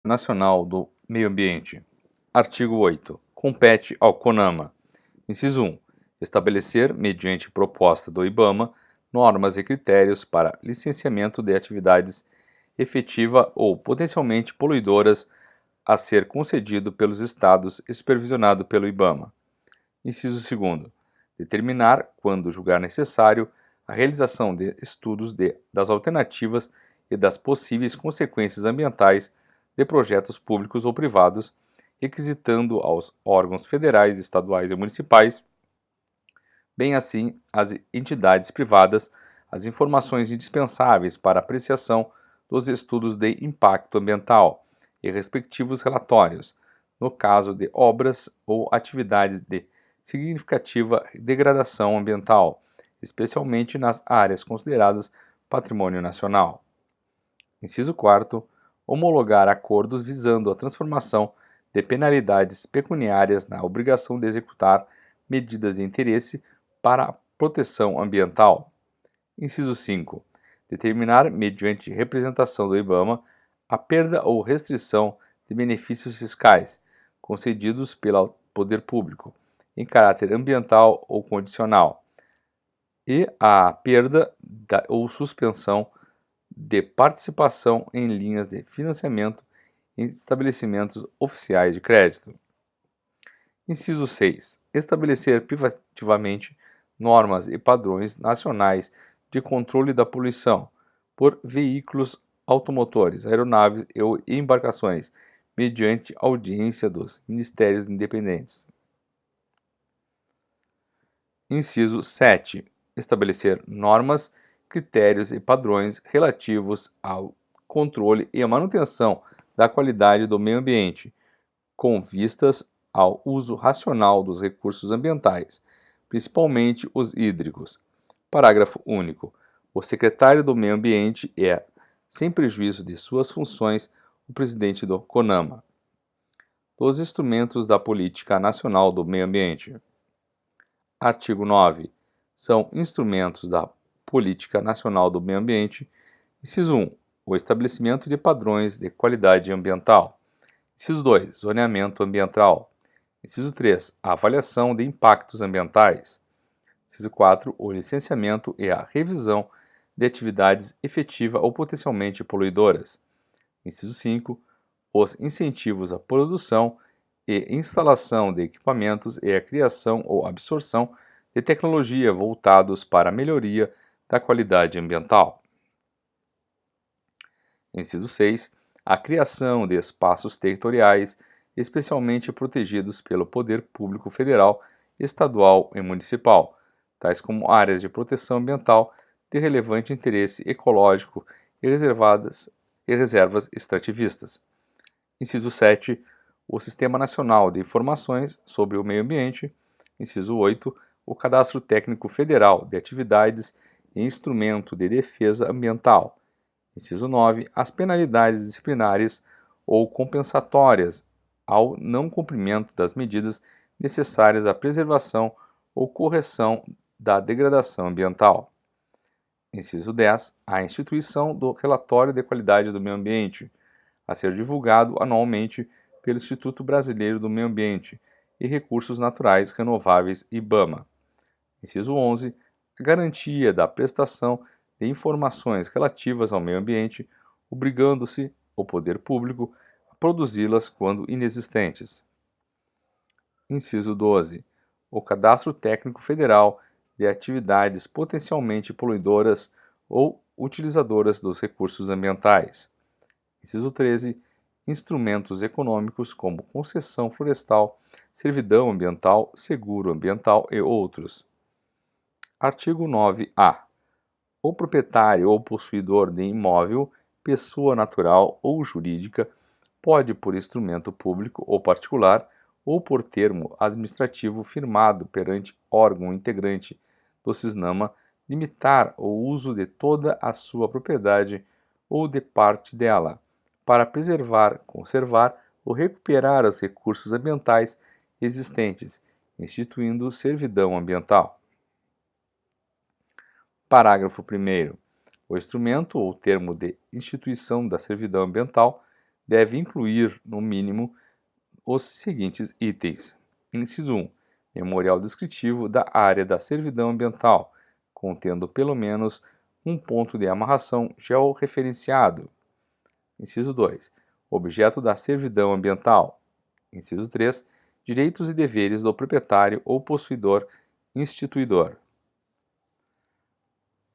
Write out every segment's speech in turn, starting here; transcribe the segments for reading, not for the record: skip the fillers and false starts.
Nacional do Meio Ambiente. Artigo 8. Compete ao CONAMA. Inciso 1. Estabelecer, mediante proposta do IBAMA, normas e critérios para licenciamento de atividades efetiva ou potencialmente poluidoras a ser concedido pelos Estados e supervisionado pelo IBAMA. Inciso 2. Determinar, quando julgar necessário, a realização de estudos das alternativas e das possíveis consequências ambientais de projetos públicos ou privados, requisitando aos órgãos federais, estaduais e municipais, bem assim às entidades privadas, as informações indispensáveis para apreciação dos estudos de impacto ambiental e respectivos relatórios, no caso de obras ou atividades de significativa degradação ambiental, especialmente nas áreas consideradas patrimônio nacional. Inciso 4. Homologar acordos visando a transformação de penalidades pecuniárias na obrigação de executar medidas de interesse para a proteção ambiental. Inciso 5. Determinar, mediante representação do IBAMA, a perda ou restrição de benefícios fiscais concedidos pelo poder público, em caráter ambiental ou condicional, e a perda ou suspensão de participação em linhas de financiamento em estabelecimentos oficiais de crédito. Inciso 6. Estabelecer privativamente normas e padrões nacionais de controle da poluição por veículos automotores, aeronaves e embarcações, mediante audiência dos ministérios independentes. Inciso 7. Estabelecer normas, critérios e padrões relativos ao controle e à manutenção da qualidade do meio ambiente, com vistas ao uso racional dos recursos ambientais, principalmente os hídricos. Parágrafo único. O secretário do Meio Ambiente é, sem prejuízo de suas funções, o presidente do CONAMA. Dos instrumentos da Política Nacional do Meio Ambiente. Artigo 9. São instrumentos da Política Nacional do Meio Ambiente. Inciso 1. O estabelecimento de padrões de qualidade ambiental. Inciso 2. Zoneamento ambiental. Inciso 3. A avaliação de impactos ambientais. Inciso 4. O licenciamento e a revisão de atividades efetiva ou potencialmente poluidoras. Inciso 5. Os incentivos à produção e instalação de equipamentos e a criação ou absorção de tecnologia voltados para a melhoria da qualidade ambiental. Inciso 6. A criação de espaços territoriais especialmente protegidos pelo poder público federal, estadual e municipal, tais como áreas de proteção ambiental de relevante interesse ecológico e reservas extrativistas. Inciso 7. O Sistema Nacional de Informações sobre o Meio Ambiente. Inciso 8. O Cadastro Técnico Federal de Atividades e Instrumento de Defesa Ambiental. Inciso 9. As penalidades disciplinares ou compensatórias ao não cumprimento das medidas necessárias à preservação ou correção da degradação ambiental. Inciso 10. A instituição do Relatório de Qualidade do Meio Ambiente, a ser divulgado anualmente pelo Instituto Brasileiro do Meio Ambiente e Recursos Naturais Renováveis, IBAMA. Inciso 11. A garantia da prestação de informações relativas ao meio ambiente, obrigando-se o poder público a produzi-las quando inexistentes. Inciso 12. O Cadastro Técnico Federal de atividades potencialmente poluidoras ou utilizadoras dos recursos ambientais. Inciso 13. Instrumentos econômicos como concessão florestal, servidão ambiental, seguro ambiental e outros. Artigo 9-A. O proprietário ou possuidor de imóvel, pessoa natural ou jurídica, pode, por instrumento público ou particular, ou por termo administrativo firmado perante órgão integrante do CISNAMA, limitar o uso de toda a sua propriedade ou de parte dela, para preservar, conservar ou recuperar os recursos ambientais existentes, instituindo servidão ambiental. Parágrafo 1º. O instrumento ou termo de instituição da servidão ambiental deve incluir, no mínimo, os seguintes itens. Inciso 1. Memorial descritivo da área da servidão ambiental, contendo pelo menos um ponto de amarração georreferenciado. Inciso 2. Objeto da servidão ambiental. Inciso 3. Direitos e deveres do proprietário ou possuidor instituidor.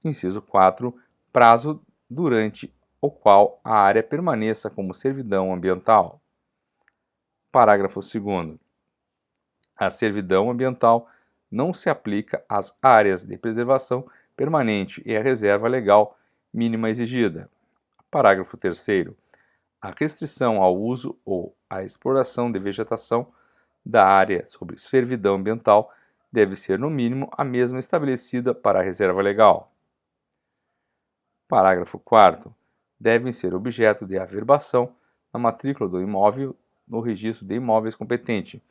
Inciso 4. Prazo durante o qual a área permaneça como servidão ambiental. Parágrafo 2º. A servidão ambiental não se aplica às áreas de preservação permanente e à reserva legal mínima exigida. Parágrafo 3º. A restrição ao uso ou à exploração de vegetação da área sob servidão ambiental deve ser, no mínimo, a mesma estabelecida para a reserva legal. Parágrafo 4º. Devem ser objeto de averbação na matrícula do imóvel no registro de imóveis competente.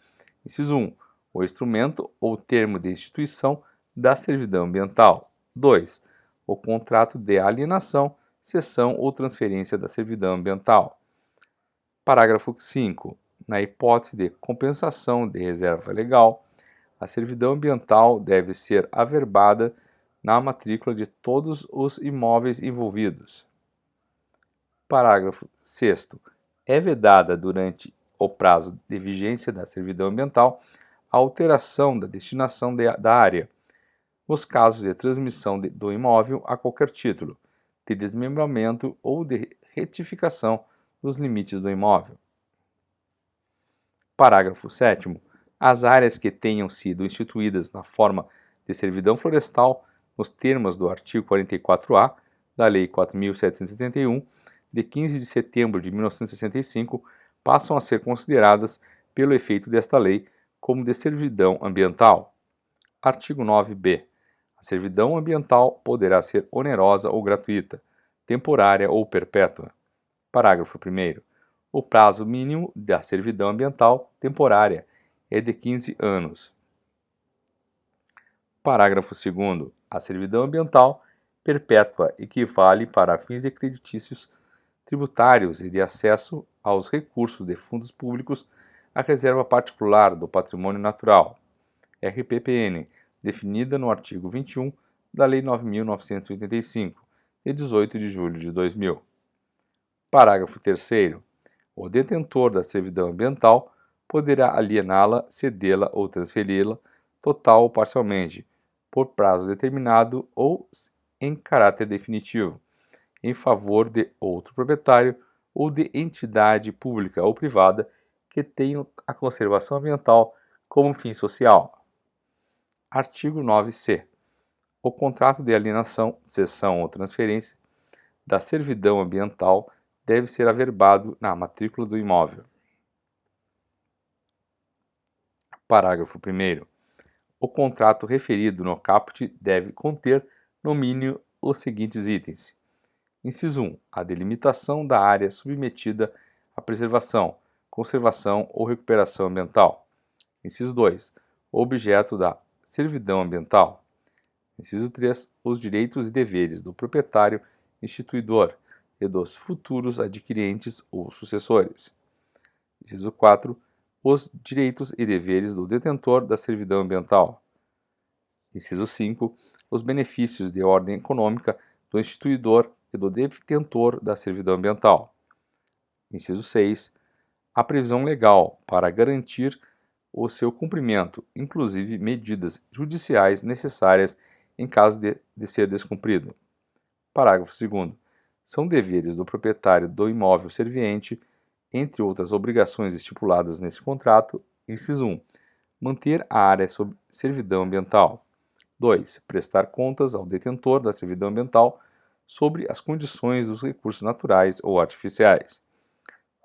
Inciso 1. O instrumento ou termo de instituição da servidão ambiental. 2. O contrato de alienação, cessão ou transferência da servidão ambiental. Parágrafo 5. Na hipótese de compensação de reserva legal, a servidão ambiental deve ser averbada na matrícula de todos os imóveis envolvidos. Parágrafo 6º. É vedada, durante o prazo de vigência da servidão ambiental, a alteração da destinação da área, nos casos de transmissão do imóvel a qualquer título, de desmembramento ou de retificação dos limites do imóvel. Parágrafo 7º. As áreas que tenham sido instituídas na forma de servidão florestal, nos termos do artigo 44-A da Lei 4.771, de 15 de setembro de 1965, passam a ser consideradas, pelo efeito desta lei, como de servidão ambiental. Artigo 9b. A servidão ambiental poderá ser onerosa ou gratuita, temporária ou perpétua. Parágrafo 1º. O prazo mínimo da servidão ambiental temporária é de 15 anos. Parágrafo 2º. A servidão ambiental perpétua equivale, para fins de creditícios tributários e de acesso aos recursos de fundos públicos, à reserva particular do patrimônio natural, RPPN, definida no artigo 21 da Lei 9.985, de 18 de julho de 2000. Parágrafo 3º. O detentor da servidão ambiental poderá aliená-la, cedê-la ou transferi-la, total ou parcialmente, por prazo determinado ou em caráter definitivo, em favor de outro proprietário ou de entidade pública ou privada que tenham a conservação ambiental como fim social. Artigo 9c. O contrato de alienação, cessão ou transferência da servidão ambiental deve ser averbado na matrícula do imóvel. Parágrafo 1º. O contrato referido no caput deve conter, no mínimo, os seguintes itens. Inciso 1. A delimitação da área submetida à preservação, conservação ou recuperação ambiental. Inciso 2. O objeto da servidão ambiental. Inciso 3. Os direitos e deveres do proprietário instituidor e dos futuros adquirentes ou sucessores. Inciso 4. Os direitos e deveres do detentor da servidão ambiental. Inciso 5. Os benefícios de ordem econômica do instituidor e do detentor da servidão ambiental. Inciso 6. A previsão legal para garantir o seu cumprimento, inclusive medidas judiciais necessárias em caso de ser descumprido. Parágrafo 2º. São deveres do proprietário do imóvel serviente, entre outras obrigações estipuladas nesse contrato, inciso 1. Manter a área sob servidão ambiental. 2. Prestar contas ao detentor da servidão ambiental sobre as condições dos recursos naturais ou artificiais.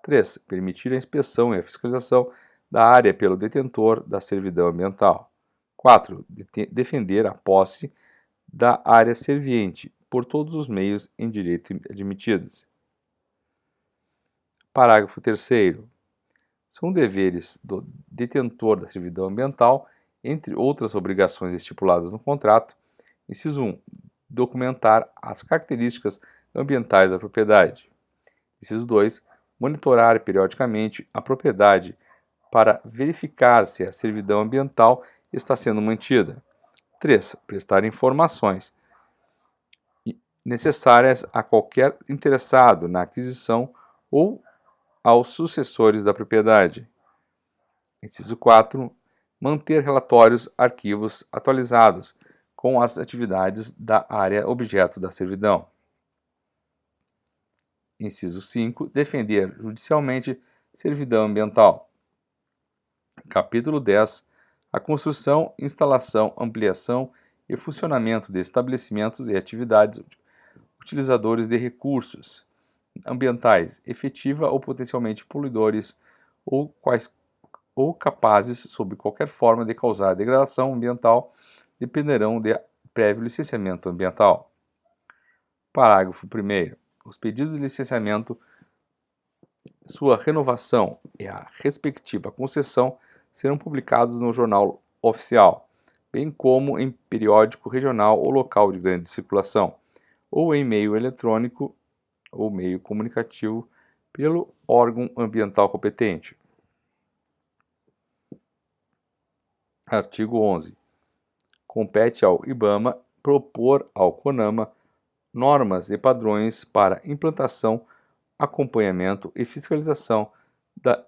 3. Permitir a inspeção e a fiscalização da área pelo detentor da servidão ambiental. 4. Defender a posse da área serviente por todos os meios em direito admitidos. Parágrafo 3º. São deveres do detentor da servidão ambiental, entre outras obrigações estipuladas no contrato, inciso 1. Documentar as características ambientais da propriedade. Inciso 2. monitorar periodicamente a propriedade para verificar se a servidão ambiental está sendo mantida. 3. Prestar informações necessárias a qualquer interessado na aquisição ou aos sucessores da propriedade. Inciso 4. Manter relatórios, arquivos atualizados com as atividades da área objeto da servidão. Inciso 5. Defender judicialmente servidão ambiental. Capítulo 10. A construção, instalação, ampliação e funcionamento de estabelecimentos e atividades utilizadores de recursos ambientais, efetiva ou potencialmente poluidores ou capazes, sob qualquer forma, de causar degradação ambiental, dependerão de prévio licenciamento ambiental. Parágrafo 1º. Os pedidos de licenciamento, sua renovação e a respectiva concessão serão publicados no Jornal Oficial, bem como em periódico regional ou local de grande circulação, ou em meio eletrônico ou meio comunicativo pelo órgão ambiental competente. Artigo 11. Compete ao IBAMA propor ao CONAMA normas e padrões para implantação, acompanhamento e fiscalização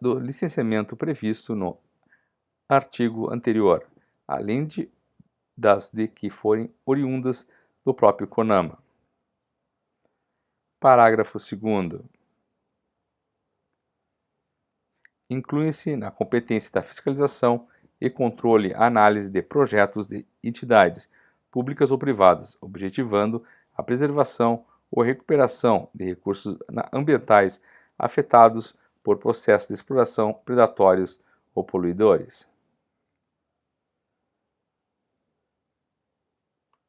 do licenciamento previsto no artigo anterior, além das que forem oriundas do próprio CONAMA. Parágrafo 2º. Inclui-se na competência da fiscalização e controle a análise de projetos de entidades públicas ou privadas, objetivando a preservação ou recuperação de recursos ambientais afetados por processos de exploração predatórios ou poluidores.